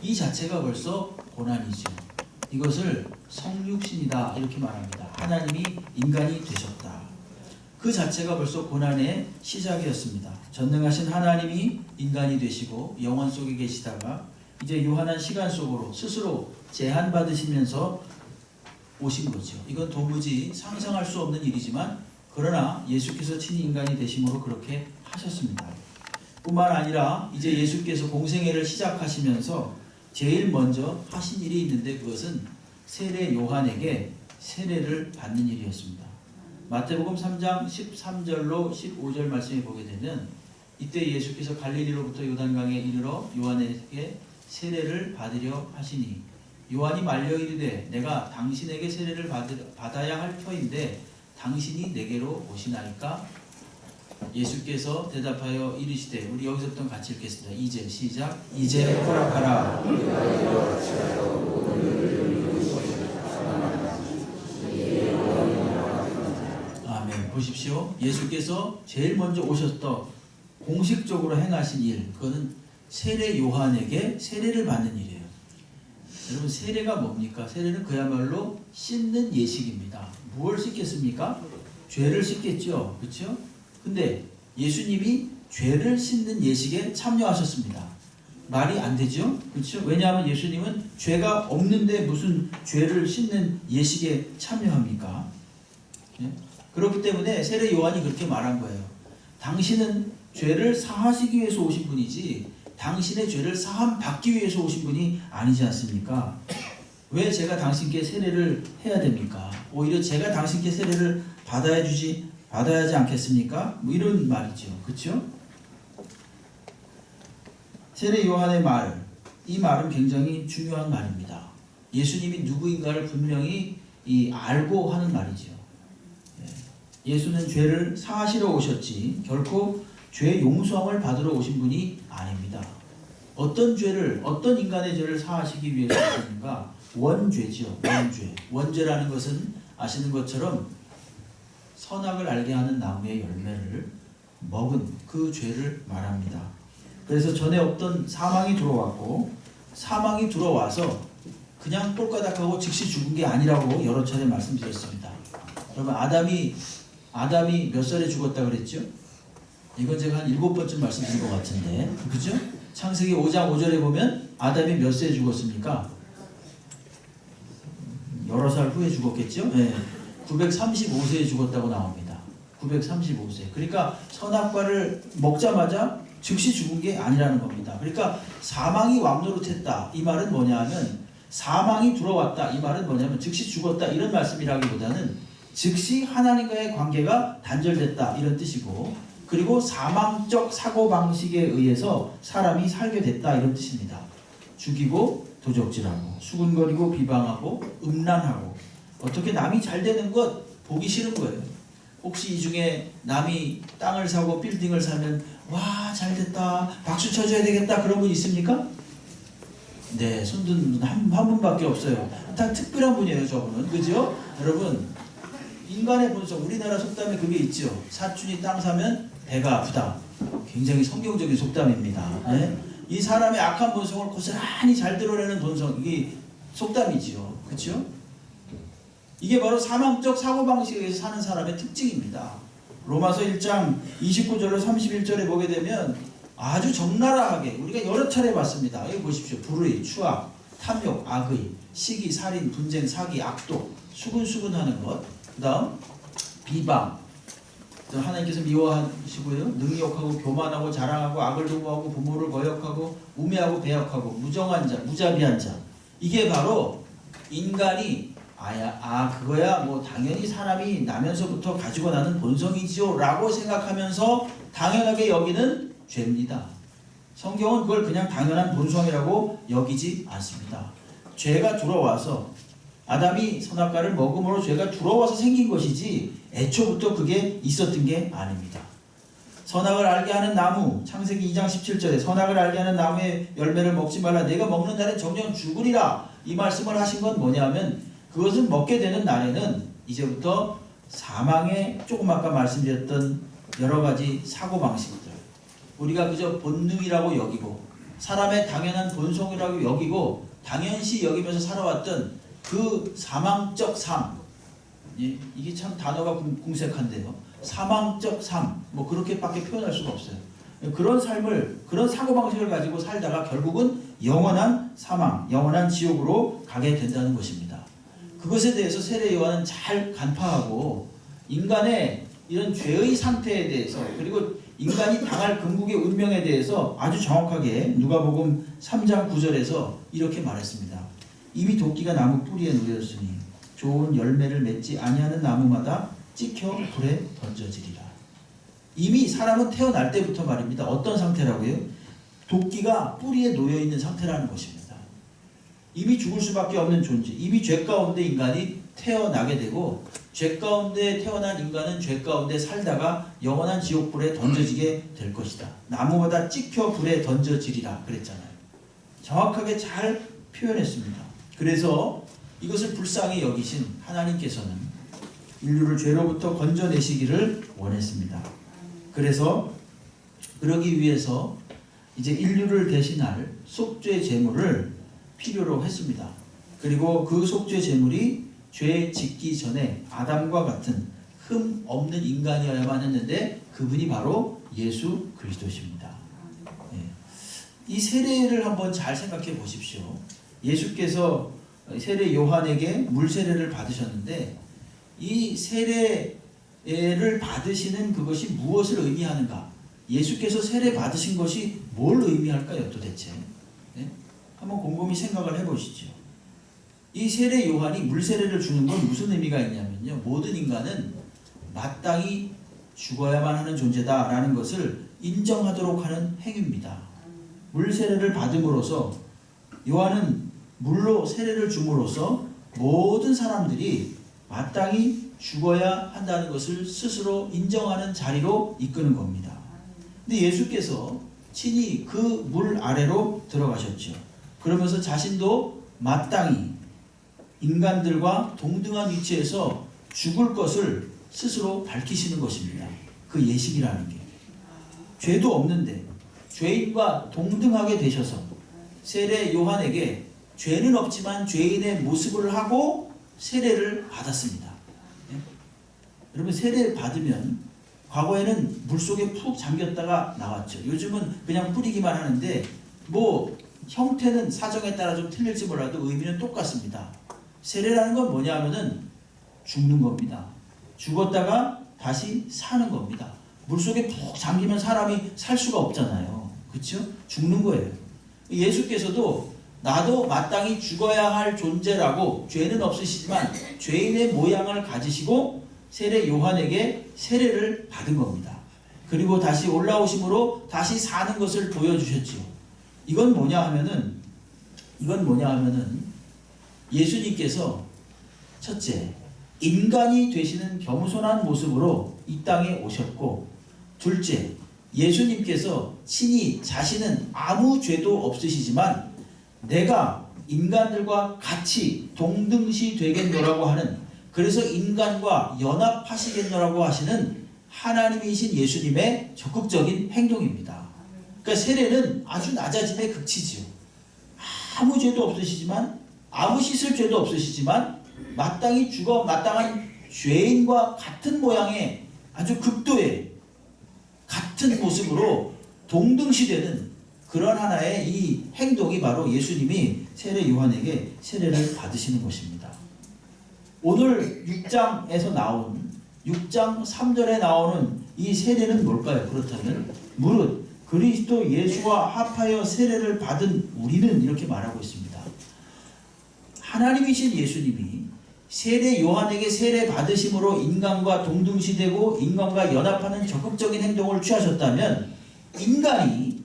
이 자체가 벌써 고난이죠. 이것을 성육신이다 이렇게 말합니다. 하나님이 인간이 되셨다. 그 자체가 벌써 고난의 시작이었습니다. 전능하신 하나님이 인간이 되시고 영원 속에 계시다가 이제 유한한 시간 속으로 스스로 제한받으시면서 오신 거죠. 이건 도무지 상상할 수 없는 일이지만 그러나 예수께서 친히 인간이 되심으로 그렇게 하셨습니다. 뿐만 아니라 이제 예수께서 공생애를 시작하시면서 제일 먼저 하신 일이 있는데 그것은 세례 요한에게 세례를 받는 일이었습니다. 마태복음 3장 13절로 15절 말씀에 보게 되면 이때 예수께서 갈릴리로부터 요단강에 이르러 요한에게 세례를 받으려 하시니 요한이 말려 이르되 내가 당신에게 세례를 받아야 할 터인데 당신이 내게로 오시나이까? 예수께서 대답하여 이르시되 우리 여기서부터 같이 읽겠습니다. 이제 시작. 이제 허락하라. 아멘. 보십시오. 예수께서 제일 먼저 오셨던 공식적으로 행하신 일, 그것은 세례 요한에게 세례를 받는 일이에요. 여러분, 세례가 뭡니까? 세례는 그야말로 씻는 예식입니다. 무엇을 씻겠습니까? 죄를 씻겠죠. 그렇죠? 근데 예수님이 죄를 씻는 예식에 참여하셨습니다. 말이 안 되죠? 그렇죠? 왜냐하면 예수님은 죄가 없는데 무슨 죄를 씻는 예식에 참여합니까? 예? 그렇기 때문에 세례 요한이 그렇게 말한 거예요. 당신은 죄를 사하시기 위해서 오신 분이지 당신의 죄를 사함 받기 위해서 오신 분이 아니지 않습니까? 왜 제가 당신께 세례를 해야 됩니까? 오히려 제가 당신께 세례를 받아야지 않겠습니까? 뭐 이런 말이죠. 그렇죠? 세례 요한의 말, 이 말은 굉장히 중요한 말입니다. 예수님이 누구인가를 분명히 알고 하는 말이죠. 예수는 죄를 사하시러 오셨지 결코 죄 용서함을 받으러 오신 분이 아닙니다. 어떤 죄를, 어떤 인간의 죄를 사하시기 위해서 오셨는가? 원죄죠. 원죄. 원죄라는 것은 아시는 것처럼 선악을 알게 하는 나무의 열매를 먹은 그 죄를 말합니다. 그래서 전에 없던 사망이 들어왔고 사망이 들어와서 그냥 꼴까닥하고 즉시 죽은 게 아니라고 여러 차례 말씀드렸습니다. 여러분, 아담이 몇 살에 죽었다 그랬죠? 이건 제가 한 7번쯤 말씀드린 것 같은데, 그죠? 창세기 5장 5절에 보면 아담이 몇 세에 죽었습니까? 여러 살 후에 죽었겠죠? 네. 935세에 죽었다고 나옵니다. 935세. 그러니까 선악과를 먹자마자 즉시 죽은 게 아니라는 겁니다. 그러니까 사망이 왕노릇했다. 이 말은 뭐냐 하면 사망이 들어왔다. 이 말은 뭐냐면 즉시 죽었다. 이런 말씀이라기보다는 즉시 하나님과의 관계가 단절됐다. 이런 뜻이고, 그리고 사망적 사고방식에 의해서 사람이 살게 됐다. 이런 뜻입니다. 죽이고 도적질하고 수군거리고 비방하고 음란하고 어떻게 남이 잘 되는 것 보기 싫은 거예요. 혹시 이 중에 남이 땅을 사고 빌딩을 사면 와 잘됐다 박수 쳐줘야 되겠다 그런 분 있습니까? 네, 손든 분 한 분밖에 없어요. 다 특별한 분이에요 저분은. 그죠? 여러분, 인간의 본성, 우리나라 속담에 그게 있죠. 사촌이 땅 사면 배가 아프다. 굉장히 성경적인 속담입니다. 네? 이 사람의 악한 본성을 고스란히 잘 드러내는 본성, 이게 속담이지요. 그렇죠? 이게 바로 사망적 사고방식에 의해서 사는 사람의 특징입니다. 로마서 1장 29절로 31절에 보게 되면 아주 적나라하게 우리가 여러 차례 봤습니다. 여기 보십시오. 불의, 추악, 탐욕, 악의, 시기, 살인, 분쟁, 사기, 악독, 수근수근하는 것, 그 다음 비방, 하나님께서 미워하시고요, 능욕하고 교만하고 자랑하고 악을 도모하고 부모를 거역하고 우매하고 배역하고 무정한 자, 무자비한 자. 이게 바로 인간이 그거야 뭐 당연히 사람이 나면서부터 가지고 나는 본성이지요 라고 생각하면서 당연하게 여기는 죄입니다. 성경은 그걸 그냥 당연한 본성이라고 여기지 않습니다. 죄가 들어와서 아담이 선악과를 먹음으로 죄가 들어와서 생긴 것이지 애초부터 그게 있었던 게 아닙니다. 선악을 알게 하는 나무, 창세기 2장 17절에 선악을 알게 하는 나무의 열매를 먹지 말라. 내가 먹는 날엔 정녕 죽으리라. 이 말씀을 하신 건 뭐냐면 그것을 먹게 되는 날에는 이제부터 사망의 조금 아까 말씀드렸던 여러 가지 사고방식들, 우리가 그저 본능이라고 여기고 사람의 당연한 본성이라고 여기고 당연시 여기면서 살아왔던 그 사망적 삶, 이게 참 단어가 궁색한데요. 사망적 삶, 뭐 그렇게밖에 표현할 수가 없어요. 그런 삶을, 그런 사고방식을 가지고 살다가 결국은 영원한 사망, 영원한 지옥으로 가게 된다는 것입니다. 그것에 대해서 세례 요한은 잘 간파하고 인간의 이런 죄의 상태에 대해서, 그리고 인간이 당할 궁극의 운명에 대해서 아주 정확하게 누가복음 3장 9절에서 이렇게 말했습니다. 이미 도끼가 나무 뿌리에 놓였으니 좋은 열매를 맺지 아니하는 나무마다 찍혀 불에 던져지리라. 이미 사람은 태어날 때부터 말입니다. 어떤 상태라고요? 도끼가 뿌리에 놓여있는 상태라는 것입니다. 이미 죽을 수밖에 없는 존재, 이미 죄 가운데 인간이 태어나게 되고, 죄 가운데 태어난 인간은 죄 가운데 살다가 영원한 지옥불에 던져지게 될 것이다. 나무마다 찍혀 불에 던져지리라 그랬잖아요. 정확하게 잘 표현했습니다. 그래서 이것을 불쌍히 여기신 하나님께서는 인류를 죄로부터 건져내시기를 원했습니다. 그래서 그러기 위해서 이제 인류를 대신할 속죄 제물을 필요로 했습니다. 그리고 그 속죄 제물이 죄 짓기 전에 아담과 같은 흠 없는 인간이어야만 했는데 그분이 바로 예수 그리스도십니다. 이 세례를 한번 잘 생각해 보십시오. 예수께서 세례 요한에게 물 세례를 받으셨는데 이 세례를 받으시는 그것이 무엇을 의미하는가? 예수께서 세례 받으신 것이 뭘 의미할까요, 도대체? 한번 곰곰이 생각을 해보시죠. 이 세례 요한이 물 세례를 주는 건 무슨 의미가 있냐면요, 모든 인간은 마땅히 죽어야만 하는 존재다라는 것을 인정하도록 하는 행위입니다. 물 세례를 받음으로써, 요한은 물로 세례를 줌으로써 모든 사람들이 마땅히 죽어야 한다는 것을 스스로 인정하는 자리로 이끄는 겁니다. 근데 예수께서 친히 그 물 아래로 들어가셨죠. 그러면서 자신도 마땅히 인간들과 동등한 위치에서 죽을 것을 스스로 밝히시는 것입니다. 그 예식이라는 게. 죄도 없는데 죄인과 동등하게 되셔서 세례 요한에게 죄는 없지만 죄인의 모습을 하고 세례를 받았습니다. 여러분, 세례 받으면 과거에는 물속에 푹 잠겼다가 나왔죠. 요즘은 그냥 뿌리기만 하는데 뭐 형태는 사정에 따라 좀 틀릴지 몰라도 의미는 똑같습니다. 세례라는 건 뭐냐 하면은 죽는 겁니다. 죽었다가 다시 사는 겁니다. 물속에 푹 잠기면 사람이 살 수가 없잖아요. 그렇죠? 죽는 거예요. 예수께서도 나도 마땅히 죽어야 할 존재라고, 죄는 없으시지만 죄인의 모양을 가지시고 세례 요한에게 세례를 받은 겁니다. 그리고 다시 올라오심으로 다시 사는 것을 보여주셨죠. 이건 뭐냐 하면은 예수님께서 첫째, 인간이 되시는 겸손한 모습으로 이 땅에 오셨고, 둘째, 예수님께서 친히 자신은 아무 죄도 없으시지만 내가 인간들과 같이 동등시 되겠노라고 하는, 그래서 인간과 연합하시겠노라고 하시는 하나님이신 예수님의 적극적인 행동입니다. 그러니까 세례는 아주 낮아짐의 극치지요. 아무 죄도 없으시지만, 아무 씻을 죄도 없으시지만 마땅히 죽어 마땅한 죄인과 같은 모양의 아주 극도의 같은 모습으로 동등시되는 그런 하나의 이 행동이 바로 예수님이 세례 요한에게 세례를 받으시는 것입니다. 오늘 6장에서 나온 6장 3절에 나오는 이 세례는 뭘까요? 그렇다면 무릇 그리스도 예수와 합하여 세례를 받은 우리는, 이렇게 말하고 있습니다. 하나님이신 예수님이 세례 요한에게 세례 받으심으로 인간과 동등시되고 인간과 연합하는 적극적인 행동을 취하셨다면, 인간이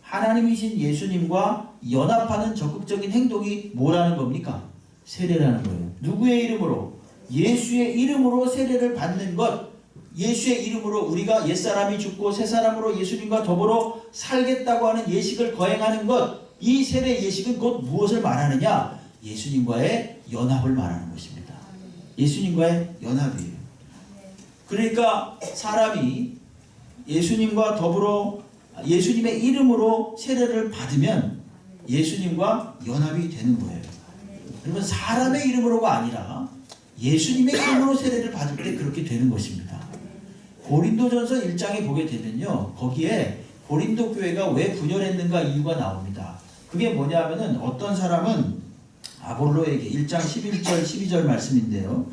하나님이신 예수님과 연합하는 적극적인 행동이 뭐라는 겁니까? 세례라는 거예요. 누구의 이름으로? 예수의 이름으로 세례를 받는 것. 예수의 이름으로 우리가 옛사람이 죽고 새사람으로 예수님과 더불어 살겠다고 하는 예식을 거행하는 것. 이 세례 예식은 곧 무엇을 말하느냐? 예수님과의 연합을 말하는 것입니다. 예수님과의 연합이에요. 그러니까 사람이 예수님과 더불어 예수님의 이름으로 세례를 받으면 예수님과 연합이 되는 거예요. 그러면 사람의 이름으로가 아니라 예수님의 이름으로 세례를 받을 때 그렇게 되는 것입니다. 고린도전서 1장에 보게 되면요, 거기에 고린도 교회가 왜 분열했는가 이유가 나옵니다. 그게 뭐냐면은 어떤 사람은 아볼로에게 1장 11절 12절 말씀인데요,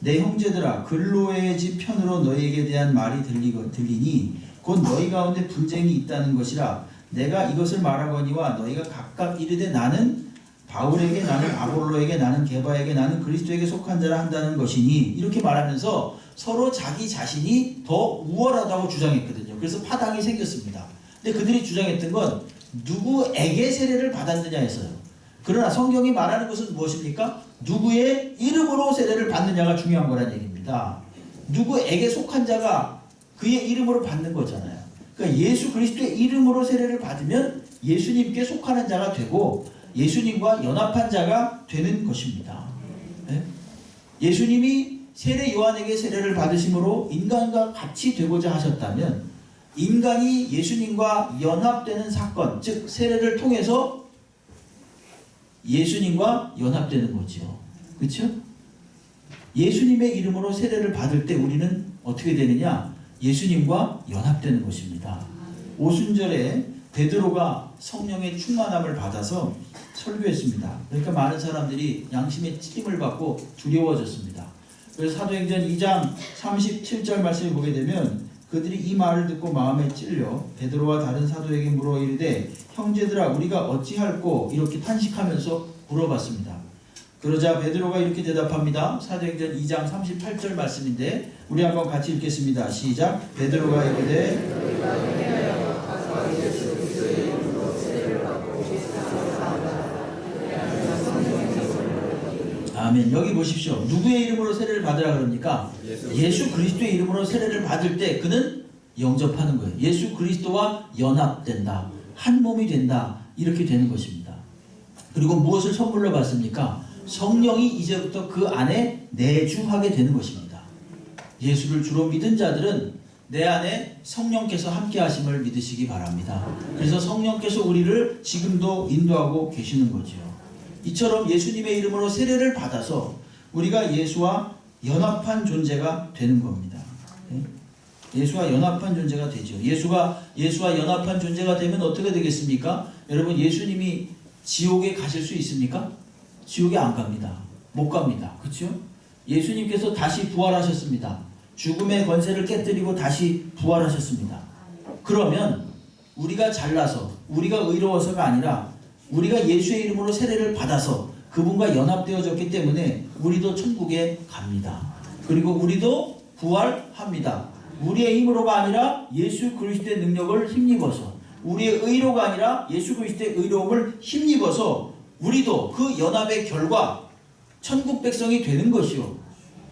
내 형제들아 글로의 집 편으로 너희에게 대한 말이 들리니 곧 너희 가운데 분쟁이 있다는 것이라. 내가 이것을 말하거니와 너희가 각각 이르되 나는 바울에게, 나는 아볼로에게, 나는 게바에게, 나는 그리스도에게 속한 자라 한다는 것이니, 이렇게 말하면서 서로 자기 자신이 더 우월하다고 주장했거든요. 그래서 파당이 생겼습니다. 근데 그들이 주장했던 건 누구에게 세례를 받았느냐 했어요. 그러나 성경이 말하는 것은 무엇입니까? 누구의 이름으로 세례를 받느냐가 중요한 거란 얘기입니다. 누구에게 속한 자가 그의 이름으로 받는 거잖아요. 그러니까 예수 그리스도의 이름으로 세례를 받으면 예수님께 속하는 자가 되고 예수님과 연합한 자가 되는 것입니다. 네? 예수님이 세례 요한에게 세례를 받으심으로 인간과 같이 되고자 하셨다면 인간이 예수님과 연합되는 사건, 즉 세례를 통해서 예수님과 연합되는 거죠. 그렇죠? 예수님의 이름으로 세례를 받을 때 우리는 어떻게 되느냐? 예수님과 연합되는 것입니다. 오순절에 베드로가 성령의 충만함을 받아서 설교했습니다. 그러니까 많은 사람들이 양심의 찔림을 받고 두려워졌습니다. 그래서 사도행전 2장 37절 말씀을 보게 되면 그들이 이 말을 듣고 마음에 찔려 베드로와 다른 사도에게 물어 이르되 형제들아 우리가 어찌할꼬 이렇게 탄식하면서 물어봤습니다. 그러자 베드로가 이렇게 대답합니다. 사도행전 2장 38절 말씀인데 우리 한번 같이 읽겠습니다. 시작. 베드로가 이르되 아멘. 여기 보십시오. 누구의 이름으로 세례를 받으라 그럽니까? 예수 그리스도의 이름으로 세례를 받을 때 그는 영접하는 거예요. 예수 그리스도와 연합된다. 한 몸이 된다. 이렇게 되는 것입니다. 그리고 무엇을 선물로 받습니까? 성령이 이제부터 그 안에 내주하게 되는 것입니다. 예수를 주로 믿은 자들은 내 안에 성령께서 함께 하심을 믿으시기 바랍니다. 그래서 성령께서 우리를 지금도 인도하고 계시는 거죠. 이처럼 예수님의 이름으로 세례를 받아서 우리가 예수와 연합한 존재가 되는 겁니다. 예수와 연합한 존재가 되죠. 예수와 연합한 존재가 되면 어떻게 되겠습니까? 여러분, 예수님이 지옥에 가실 수 있습니까? 지옥에 안 갑니다. 못 갑니다. 그렇죠? 예수님께서 다시 부활하셨습니다. 죽음의 권세를 깨뜨리고 다시 부활하셨습니다. 그러면 우리가 잘나서 우리가 의로워서가 아니라 우리가 예수의 이름으로 세례를 받아서 그분과 연합되어졌기 때문에 우리도 천국에 갑니다. 그리고 우리도 부활합니다. 우리의 힘으로가 아니라 예수 그리스도의 능력을 힘입어서, 우리의 의로가 아니라 예수 그리스도의 의로움을 힘입어서 우리도 그 연합의 결과 천국 백성이 되는 것이요,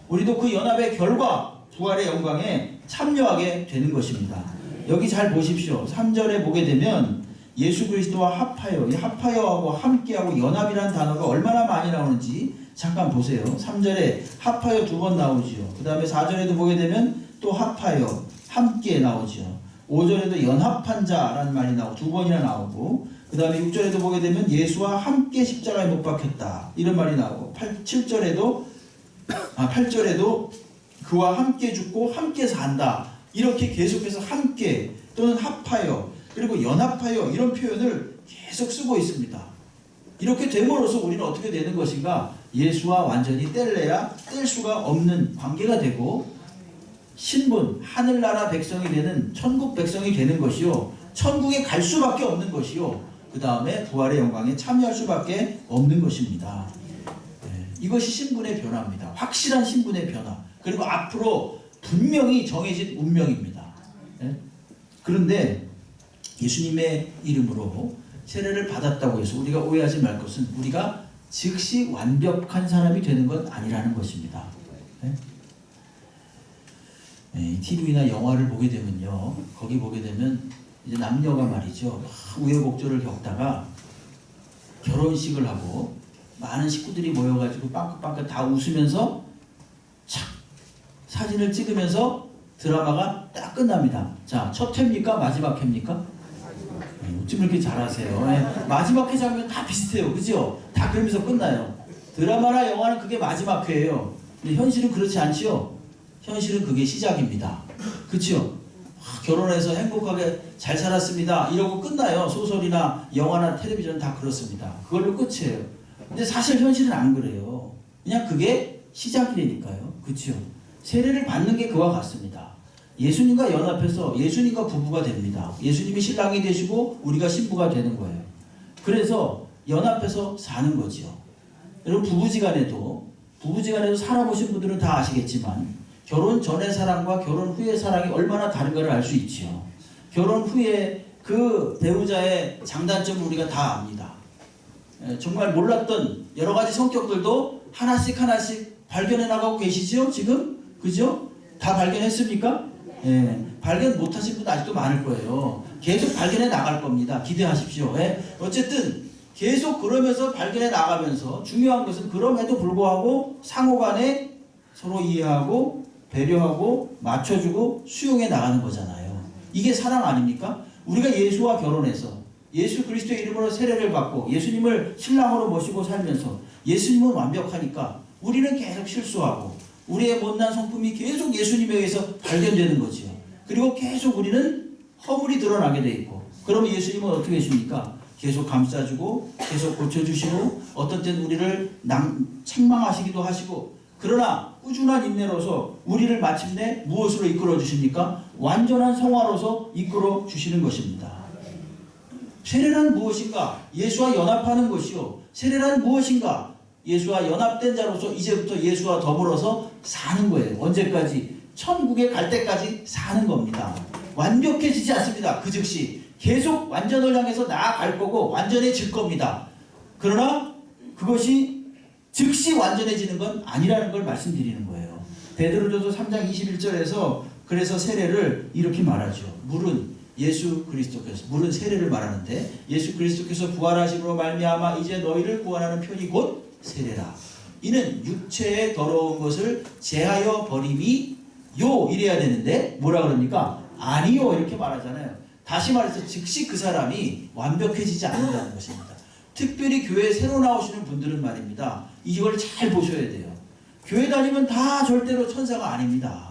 우리도 그 연합의 결과 부활의 영광에 참여하게 되는 것입니다. 여기 잘 보십시오. 3절에 보게 되면 예수 그리스도와 합하여, 이 합하여하고 함께하고 연합이라는 단어가 얼마나 많이 나오는지 잠깐 보세요. 3절에 합하여 2번 나오지요. 그 다음에 4절에도 보게 되면 또 합하여 함께 나오죠. 5절에도 연합한 자라는 말이 나오고 2번이나 나오고, 그 다음에 6절에도 보게 되면 예수와 함께 십자가에 못 박혔다 이런 말이 나오고, 8절에도 그와 함께 죽고 함께 산다 이렇게 계속해서 함께 또는 합하여 그리고 연합하여 이런 표현을 계속 쓰고 있습니다. 이렇게 됨으로써 우리는 어떻게 되는 것인가? 예수와 완전히 뗄래야 뗄 수가 없는 관계가 되고 신분, 하늘나라 백성이 되는 천국 백성이 되는 것이요, 천국에 갈 수밖에 없는 것이요, 그 다음에 부활의 영광에 참여할 수밖에 없는 것입니다. 이것이 신분의 변화입니다. 확실한 신분의 변화. 그리고 앞으로 분명히 정해진 운명입니다. 그런데 예수님의 이름으로 세례를 받았다고 해서 우리가 오해하지 말 것은 우리가 즉시 완벽한 사람이 되는 건 아니라는 것입니다. TV나 영화를 보게 되면요, 거기 보게 되면 이제 남녀가 말이죠, 우여곡절을 겪다가 결혼식을 하고 많은 식구들이 모여가지고 빵긋빵긋 다 웃으면서 착 사진을 찍으면서 드라마가 딱 끝납니다. 자, 첫 회입니까? 마지막 회입니까? 어쩜 이렇게 잘하세요? 예. 마지막 회 장면 다 비슷해요. 그죠? 다 그러면서 끝나요. 드라마나 영화는 그게 마지막 회예요. 근데 현실은 그렇지 않지요? 현실은 그게 시작입니다. 그렇죠? 결혼해서 행복하게 잘 살았습니다. 이러고 끝나요. 소설이나 영화나 텔레비전 다 그렇습니다. 그걸로 끝이에요. 근데 사실 현실은 안 그래요. 그냥 그게 시작이니까요. 그렇죠? 세례를 받는 게 그와 같습니다. 예수님과 연합해서 예수님과 부부가 됩니다. 예수님이 신랑이 되시고 우리가 신부가 되는 거예요. 그래서 연합해서 사는 거죠. 여러분 부부지간에도 살아보신 분들은 다 아시겠지만 결혼 전의 사랑과 결혼 후의 사랑이 얼마나 다른가를 알 수 있지요. 결혼 후에 그 배우자의 장단점을 우리가 다 압니다. 정말 몰랐던 여러 가지 성격들도 하나씩 발견해 나가고 계시죠? 지금? 그죠? 다 발견했습니까? 예, 발견 못하신 분도 아직도 많을 거예요. 계속 발견해 나갈 겁니다. 기대하십시오. 예? 어쨌든 계속 그러면서 발견해 나가면서 중요한 것은 그럼에도 불구하고 상호간에 서로 이해하고 배려하고 맞춰주고 수용해 나가는 거잖아요. 이게 사랑 아닙니까? 우리가 예수와 결혼해서 예수 그리스도의 이름으로 세례를 받고 예수님을 신랑으로 모시고 살면서 예수님은 완벽하니까 우리는 계속 실수하고 우리의 못난 성품이 계속 예수님에 의해서 발견되는 거지요. 그리고 계속 우리는 허물이 드러나게 돼 있고 그러면 예수님은 어떻게 하십니까? 계속 감싸주고 계속 고쳐주시고 어떤 때는 우리를 책망하시기도 하시고 그러나 꾸준한 인내로서 우리를 마침내 무엇으로 이끌어 주십니까? 완전한 성화로서 이끌어 주시는 것입니다. 세례란 무엇인가? 예수와 연합하는 것이요. 세례란 무엇인가? 예수와 연합된 자로서 이제부터 예수와 더불어서 사는 거예요. 언제까지? 천국에 갈 때까지 사는 겁니다. 완벽해지지 않습니다. 그 즉시 계속 완전을 향해서 나아갈 거고 완전해질 겁니다. 그러나 그것이 즉시 완전해지는 건 아니라는 걸 말씀드리는 거예요. 베드로전서 3장 21절에서 그래서 세례를 이렇게 말하죠. 물은 예수 그리스도께서, 물은 세례를 말하는데 예수 그리스도께서 부활하심으로 말미암아 이제 너희를 구원하는 편이 곧 세례라. 이는 육체의 더러운 것을 제하여 버림이 요 이래야 되는데 뭐라 그럽니까? 아니요 이렇게 말하잖아요. 다시 말해서 즉시 그 사람이 완벽해지지 않는다는 것입니다. 특별히 교회에 새로 나오시는 분들은 말입니다. 이걸 잘 보셔야 돼요. 교회 다니면 다 절대로 천사가 아닙니다.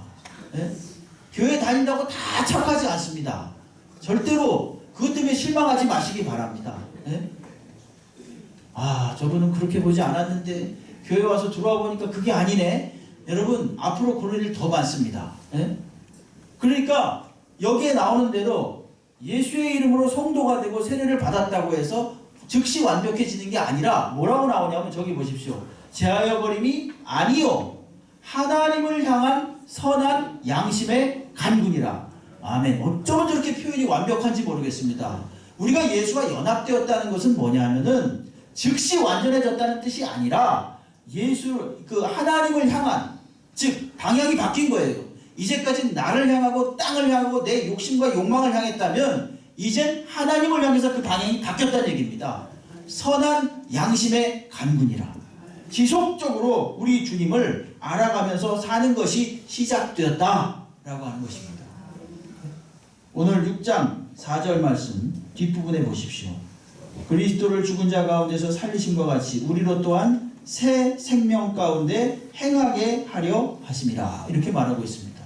예? 교회 다닌다고 다 착하지 않습니다. 절대로 그것 때문에 실망하지 마시기 바랍니다. 예? 아, 저분은 그렇게 보지 않았는데 교회 와서 들어와 보니까 그게 아니네. 여러분 앞으로 그런 일 더 많습니다. 예? 그러니까 여기에 나오는 대로 예수의 이름으로 성도가 되고 세례를 받았다고 해서 즉시 완벽해지는 게 아니라 뭐라고 나오냐면 저기 보십시오. 제하여 버림이 아니요 하나님을 향한 선한 양심의 간군이라. 아멘. 어쩌면 저렇게 표현이 완벽한지 모르겠습니다. 우리가 예수와 연합되었다는 것은 뭐냐면은 즉시 완전해졌다는 뜻이 아니라 그 하나님을 향한, 즉 방향이 바뀐 거예요. 이제까지 나를 향하고 땅을 향하고 내 욕심과 욕망을 향했다면 이젠 하나님을 향해서 그 방향이 바뀌었다는 얘기입니다. 선한 양심의 간군이라. 지속적으로 우리 주님을 알아가면서 사는 것이 시작되었다라고 하는 것입니다. 오늘 6장 4절 말씀 뒷부분에 보십시오. 그리스도를 죽은 자 가운데서 살리심과 같이 우리로 또한 새 생명 가운데 행하게 하려 하심이라. 이렇게 말하고 있습니다.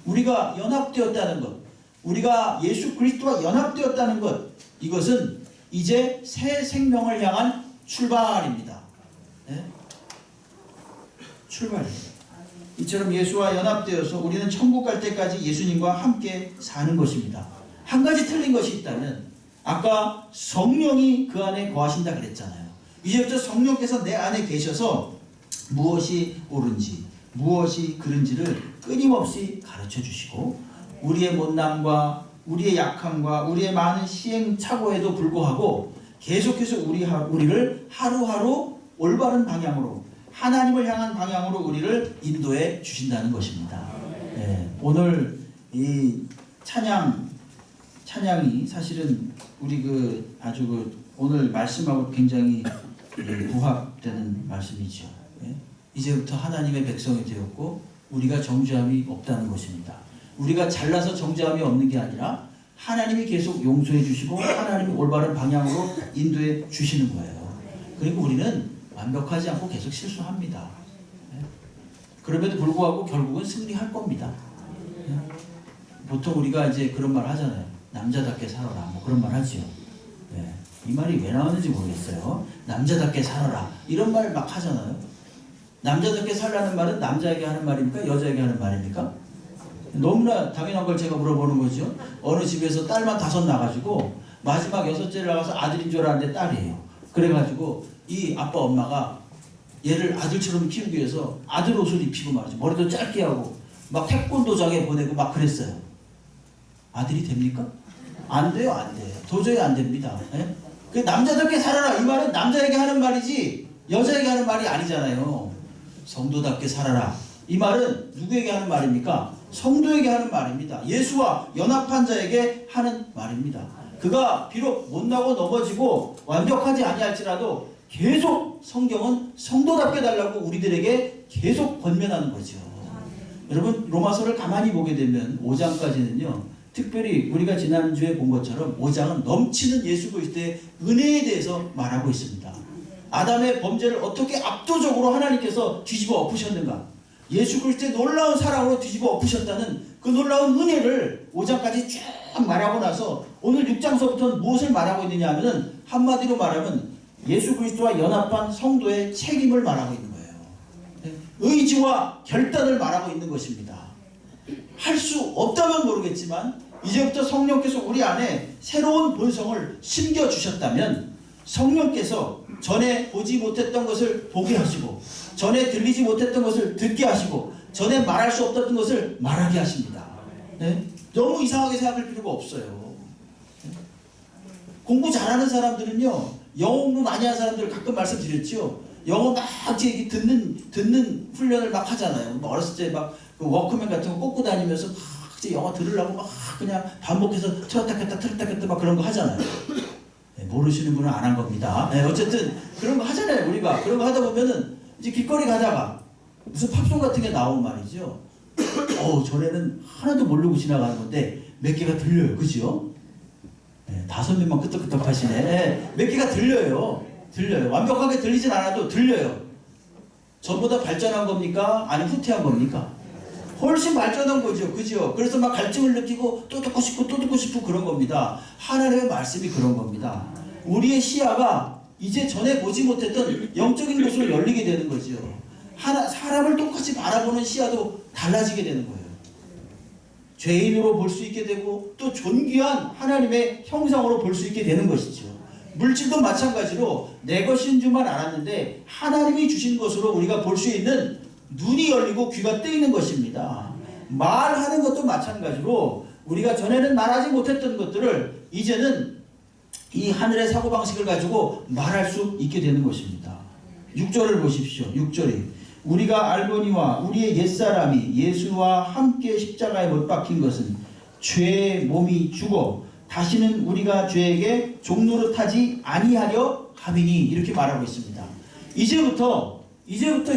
우리가 연합되었다는 것, 우리가 예수 그리스도와 연합되었다는 것, 이것은 이제 새 생명을 향한 출발입니다. 네? 출발입니다. 이처럼 예수와 연합되어서 우리는 천국 갈 때까지 예수님과 함께 사는 것입니다. 한 가지 틀린 것이 있다면 아까 성령이 그 안에 거하신다 그랬잖아요. 이제부터 성령께서 내 안에 계셔서 무엇이 옳은지 무엇이 그른지를 끊임없이 가르쳐 주시고 우리의 못남과 우리의 약함과 우리의 많은 시행착오에도 불구하고 계속해서 우리를 하루하루 올바른 방향으로 하나님을 향한 방향으로 우리를 인도해 주신다는 것입니다. 네, 오늘 이 찬양이 사실은 우리 아주 오늘 말씀하고 굉장히 부합되는 말씀이죠. 네? 이제부터 하나님의 백성이 되었고 우리가 정죄함이 없다는 것입니다. 우리가 잘나서 정죄함이 없는 게 아니라 하나님이 계속 용서해 주시고 하나님이 올바른 방향으로 인도해 주시는 거예요. 그리고 우리는 완벽하지 않고 계속 실수합니다. 그럼에도 불구하고 결국은 승리할 겁니다. 보통 우리가 이제 그런 말 하잖아요. 남자답게 살아라. 뭐 그런 말 하지요. 이 말이 왜 나왔는지 모르겠어요. 남자답게 살아라. 이런 말 막 하잖아요. 남자답게 살라는 말은 남자에게 하는 말입니까? 여자에게 하는 말입니까? 너무나 당연한 걸 제가 물어보는 거죠. 어느 집에서 딸만 5 나가지고 마지막 6째를 나가서 아들인 줄 알았는데 딸이에요. 그래가지고 이 아빠 엄마가 얘를 아들처럼 키우기 위해서 아들 옷을 입히고 말이죠. 머리도 짧게 하고 막 태권도장에 보내고 막 그랬어요. 아들이 됩니까? 안 돼요, 안 돼요. 도저히 안 됩니다. 예? 그 남자답게 살아라 이 말은 남자에게 하는 말이지 여자에게 하는 말이 아니잖아요. 성도답게 살아라 이 말은 누구에게 하는 말입니까? 성도에게 하는 말입니다. 예수와 연합한 자에게 하는 말입니다. 그가 비록 못나고 넘어지고 완벽하지 아니할지라도 계속 성경은 성도답게 달라고 우리들에게 계속 권면하는 거죠. 여러분 로마서를 가만히 보게 되면 5장까지는요. 특별히 우리가 지난주에 본 것처럼 5장은 넘치는 예수 그리스도의 은혜에 대해서 말하고 있습니다. 아담의 범죄를 어떻게 압도적으로 하나님께서 뒤집어 엎으셨는가. 예수 그리스도의 놀라운 사랑으로 뒤집어 엎으셨다는 그 놀라운 은혜를 5장까지 쭉 말하고 나서 오늘 6장서부터는 무엇을 말하고 있느냐 하면 한마디로 말하면 예수 그리스도와 연합한 성도의 책임을 말하고 있는 거예요. 의지와 결단을 말하고 있는 것입니다. 할 수 없다면 모르겠지만 이제부터 성령께서 우리 안에 새로운 본성을 심겨주셨다면 성령께서 전에 보지 못했던 것을 보게 하시고 전에 들리지 못했던 것을 듣게 하시고 전에 말할 수 없었던 것을 말하게 하십니다. 네? 너무 이상하게 생각할 필요가 없어요. 공부 잘하는 사람들은요. 영어 공부 많이 하는 사람들 가끔 말씀드렸죠. 영어 막 이렇게 듣는 훈련을 막 하잖아요. 어렸을 때 막 그 워크맨 같은 거 꽂고 다니면서 막 이제 영어 들으려고 막 그냥 반복해서 틀었다 켰다 틀었다 켰다 막 그런 거 하잖아요. 네, 모르시는 분은 안 한 겁니다. 네, 어쨌든 그런 거 하잖아요. 우리가 그런 거 하다 보면은 이제 길거리 가다가 무슨 팝송 같은 게 나오면 말이죠. 전에는 하나도 모르고 지나가는 건데 몇 개가 들려요. 그죠? 네, 5명만 끄떡끄떡 하시네. 네, 몇 개가 들려요. 완벽하게 들리진 않아도 들려요. 전보다 발전한 겁니까? 아니면 후퇴한 겁니까? 훨씬 발전한 거죠. 그죠? 그래서 막 갈증을 느끼고 또 듣고 싶고 그런 겁니다. 하나님의 말씀이 그런 겁니다. 우리의 시야가 이제 전에 보지 못했던 영적인 곳으로 열리게 되는 거죠. 사람을 똑같이 바라보는 시야도 달라지게 되는 거예요. 죄인으로 볼 수 있게 되고 또 존귀한 하나님의 형상으로 볼 수 있게 되는 것이죠. 물질도 마찬가지로 내 것인 줄만 알았는데 하나님이 주신 것으로 우리가 볼 수 있는 눈이 열리고 귀가 뜨이는 것입니다. 말하는 것도 마찬가지로 우리가 전에는 말하지 못했던 것들을 이제는 이 하늘의 사고방식을 가지고 말할 수 있게 되는 것입니다. 6절을 보십시오. 6절이 우리가 알거니와 우리의 옛사람이 예수와 함께 십자가에 못 박힌 것은 죄의 몸이 죽어 다시는 우리가 죄에게 종노릇하지 아니하려 함이니 이렇게 말하고 있습니다. 이제부터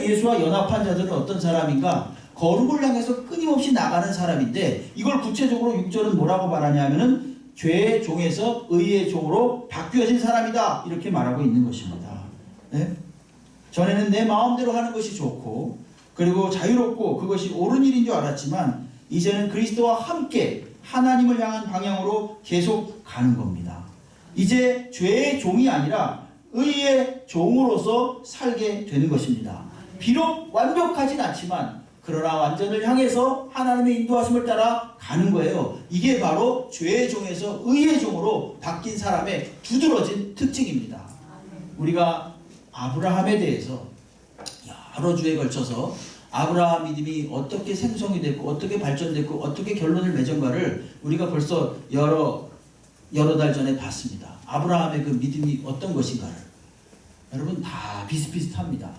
예수와 연합한 자들은 어떤 사람인가? 거룩을 향해서 끊임없이 나가는 사람인데 이걸 구체적으로 6절은 뭐라고 말하냐면은 죄의 종에서 의의 종으로 바뀌어진 사람이다 이렇게 말하고 있는 것입니다. 네? 전에는 내 마음대로 하는 것이 좋고 그리고 자유롭고 그것이 옳은 일인 줄 알았지만 이제는 그리스도와 함께 하나님을 향한 방향으로 계속 가는 겁니다. 이제 죄의 종이 아니라 의의 종으로서 살게 되는 것입니다. 비록 완벽하진 않지만 그러나 완전을 향해서 하나님의 인도하심을 따라 가는 거예요. 이게 바로 죄의 종에서 의의 종으로 바뀐 사람의 두드러진 특징입니다. 우리가 아브라함에 대해서 여러 주에 걸쳐서 아브라함 믿음이 어떻게 생성이 됐고 어떻게 발전됐고 어떻게 결론을 맺은가를 우리가 벌써 여러 달 전에 봤습니다. 아브라함의 그 믿음이 어떤 것인가를 여러분 다 비슷비슷합니다.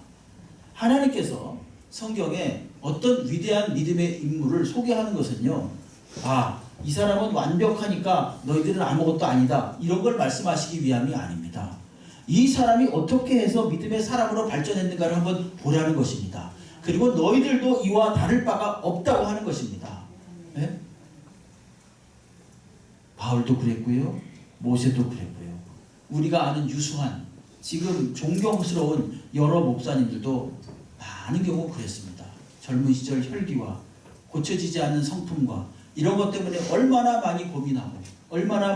하나님께서 성경에 어떤 위대한 믿음의 인물을 소개하는 것은요, 이 사람은 완벽하니까 너희들은 아무것도 아니다 이런 걸 말씀하시기 위함이 아닙니다. 이 사람이 어떻게 해서 믿음의 사람으로 발전했는가를 한번 보라는 것입니다. 그리고 너희들도 이와 다를 바가 없다고 하는 것입니다. 네? 바울도 그랬고요. 모세도 그랬고요. 우리가 아는 유수한 지금 존경스러운 여러 목사님들도 많은 경우 그랬습니다. 젊은 시절 혈기와 고쳐지지 않는 성품과 이런 것 때문에 얼마나 많이 고민하고 얼마나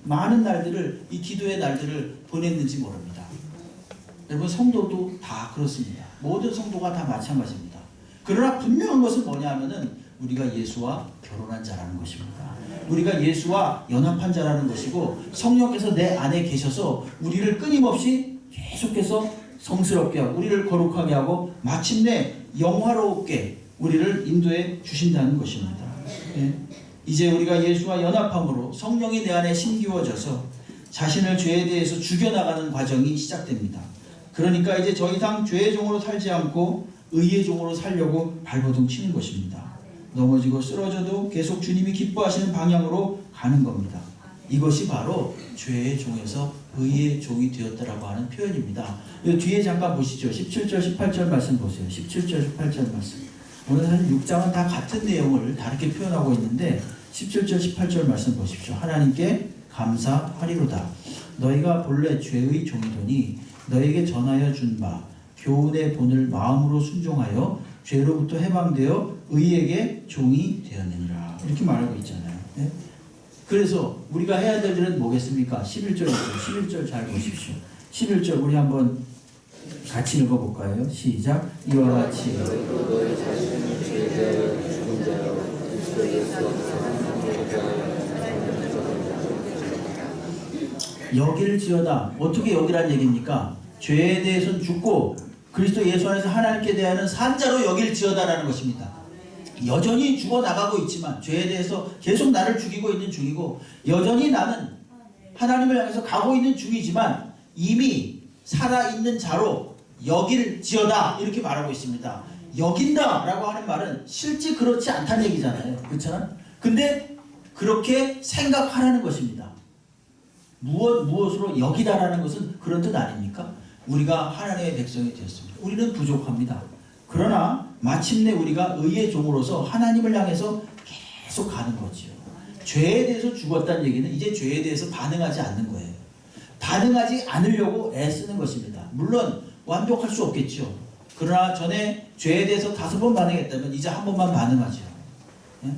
많은 날들을 이 기도의 날들을 보냈는지 모릅니다. 여러분 성도도 다 그렇습니다. 모든 성도가 다 마찬가지입니다. 그러나 분명한 것은 뭐냐 하면은 우리가 예수와 결혼한 자라는 것입니다. 우리가 예수와 연합한 자라는 것이고 성령께서 내 안에 계셔서 우리를 끊임없이 계속해서 성스럽게 하고 우리를 거룩하게 하고 마침내 영화롭게 우리를 인도해 주신다는 것입니다. 예. 이제 우리가 예수와 연합함으로 성령이 내 안에 심기워져서 자신을 죄에 대해서 죽여나가는 과정이 시작됩니다. 그러니까 이제 더 이상 죄의 종으로 살지 않고 의의 종으로 살려고 발버둥 치는 것입니다. 넘어지고 쓰러져도 계속 주님이 기뻐하시는 방향으로 가는 겁니다. 이것이 바로 죄의 종에서 의의 종이 되었다라고 하는 표현입니다. 이 뒤에 잠깐 보시죠. 17절 18절 말씀 보세요. 17절 18절 말씀. 오늘 사실 6장은 다 같은 내용을 다르게 표현하고 있는데 17절 18절 말씀 보십시오. 하나님께 감사하리로다. 너희가 본래 죄의 종이더니 너에게 전하여 준 바 교훈의 본을 마음으로 순종하여 죄로부터 해방되어 의에게 종이 되었느니라. 이렇게 말하고 있잖아요. 네? 그래서 우리가 해야 될 일은 뭐겠습니까? 11절이죠. 11절 잘 보십시오. 11절 우리 한번 같이 읽어볼까요? 시작. 이와 같이 여길지어다. 어떻게 여기란 얘기입니까? 죄에 대해서는 죽고 그리스도 예수 안에서 하나님께 대하는 산자로 여길지어다라는 것입니다. 여전히 죽어나가고 있지만 죄에 대해서 계속 나를 죽이고 있는 중이고 여전히 나는 하나님을 향해서 가고 있는 중이지만 이미 살아있는 자로 여길지어다 이렇게 말하고 있습니다. 여긴다 라고 하는 말은 실제 그렇지 않다는 얘기잖아요. 그렇잖아요. 근데 그렇게 생각하라는 것입니다. 무엇으로 여기다라는 것은 그런 뜻 아닙니까? 우리가 하나님의 백성이 되었습니다. 우리는 부족합니다. 그러나 마침내 우리가 의의 종으로서 하나님을 향해서 계속 가는 거지요. 죄에 대해서 죽었다는 얘기는 이제 죄에 대해서 반응하지 않는 거예요. 반응하지 않으려고 애쓰는 것입니다. 물론 완벽할 수 없겠죠. 그러나 전에 죄에 대해서 5번 반응했다면 이제 한 번만 반응하죠. 예?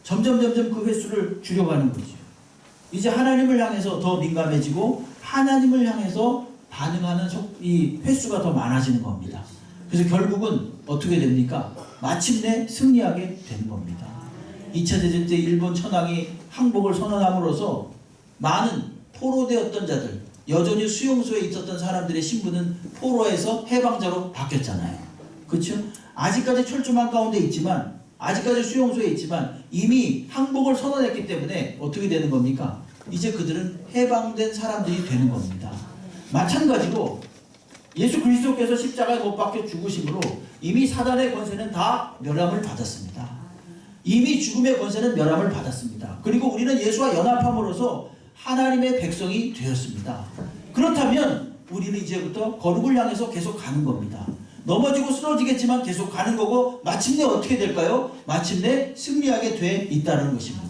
점점 그 횟수를 줄여가는 거죠. 이제 하나님을 향해서 더 민감해지고 하나님을 향해서 반응하는 이 횟수가 더 많아지는 겁니다. 그래서 결국은 어떻게 됩니까? 마침내 승리하게 되는 겁니다. 2차 대전 때 일본 천황이 항복을 선언함으로써 많은 포로되었던 자들, 여전히 수용소에 있었던 사람들의 신분은 포로에서 해방자로 바뀌었잖아요. 그렇죠? 아직까지 철조망 가운데 있지만 아직까지 수용소에 있지만 이미 항복을 선언했기 때문에 어떻게 되는 겁니까? 이제 그들은 해방된 사람들이 되는 겁니다. 마찬가지로 예수 그리스도께서 십자가에 못 박혀 죽으심으로 이미 사단의 권세는 다 멸함을 받았습니다. 이미 죽음의 권세는 멸함을 받았습니다. 그리고 우리는 예수와 연합함으로써 하나님의 백성이 되었습니다. 그렇다면 우리는 이제부터 거룩을 향해서 계속 가는 겁니다. 넘어지고 쓰러지겠지만 계속 가는 거고 마침내 어떻게 될까요? 마침내 승리하게 돼 있다는 것입니다.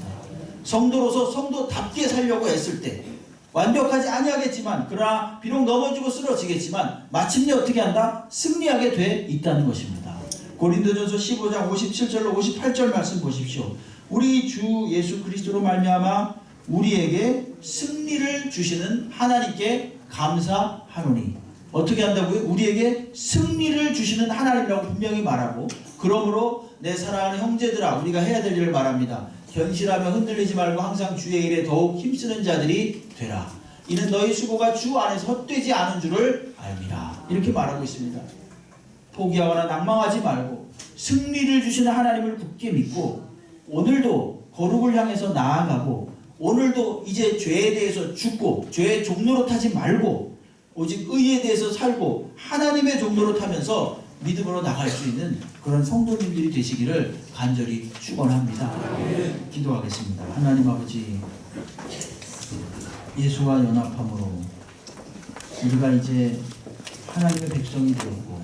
성도로서 성도답게 살려고 했을 때 완벽하지 아니하겠지만 그러나 비록 넘어지고 쓰러지겠지만 마침내 어떻게 한다? 승리하게 돼 있다는 것입니다. 고린도전서 15장 57절로 58절 말씀 보십시오. 우리 주 예수 그리스도로 말미암아 우리에게 승리를 주시는 하나님께 감사하노니. 어떻게 한다고요? 우리에게 승리를 주시는 하나님이라고 분명히 말하고 그러므로 내 사랑하는 형제들아 우리가 해야 될 일을 말합니다. 견실하며 흔들리지 말고 항상 주의 일에 더욱 힘쓰는 자들이 되라. 이는 너희 수고가 주 안에서 헛되지 않은 줄을 알미라. 이렇게 말하고 있습니다. 포기하거나 낭망하지 말고 승리를 주시는 하나님을 굳게 믿고 오늘도 거룩을 향해서 나아가고 오늘도 이제 죄에 대해서 죽고 죄의 종로로 타지 말고 오직 의에 대해서 살고 하나님의 종로로 타면서 믿음으로 나갈 수 있는 그런 성도님들이 되시기를 간절히 축원합니다. 기도하겠습니다. 하나님 아버지, 예수와 연합함으로 우리가 이제 하나님의 백성이 되었고